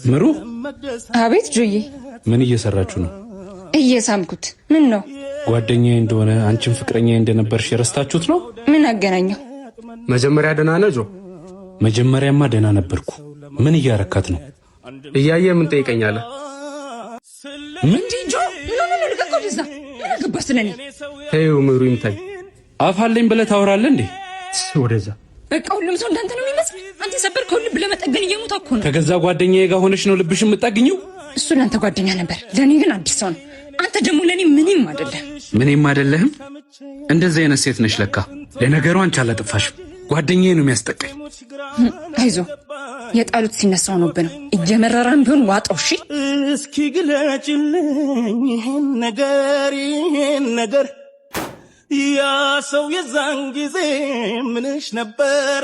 ምሩ አቤት ጆዬ፣ ምን እየሰራችሁ ነው? እየሳምኩት። ምን ነው? ጓደኛዬ እንደሆነ አንቺም ፍቅረኛዬ እንደነበርሽ የረስታችሁት ነው? ምን አገናኘው? መጀመሪያ ደህና ነህ ጆ? መጀመሪያማ ደህና ነበርኩ። ምን እያረካት ነው? እያየ ምን ጠይቀኛለህ? ምን ጆ? ምን ልቀቀው ደዛ። ምን አገባህ ስለኔ? ተይው ምሩ ይምታኝ። አፋለኝ ብለህ ታወራለህ እንዴ? ወደዛ በቃ ሁሉም ሰው እንዳንተ ነው የሚመስል። አንተ የሰበርከው ልብ ለመጠገን እየሞታ እኮ ነው። ከገዛ ጓደኛዬ ጋር ሆነሽ ነው ልብሽ የምጠግኘው? እሱ ለአንተ ጓደኛ ነበር፣ ለእኔ ግን አዲስ ሰው ነው። አንተ ደግሞ ለእኔ ምንም አይደለም። ምንም አይደለህም? እንደዚህ አይነት ሴት ነሽ ለካ። ለነገሩ አንቺ አላጠፋሽም፣ ጓደኛዬ ነው የሚያስጠቃኝ። አይዞ የጣሉት ሲነሳ ሆኖብህ ነው። እየመረራን ቢሆን ዋጣው። እሺ እስኪ ግለጭልኝ ይህን ነገር ያ ሰው የዛን ጊዜ ምንሽ ነበር?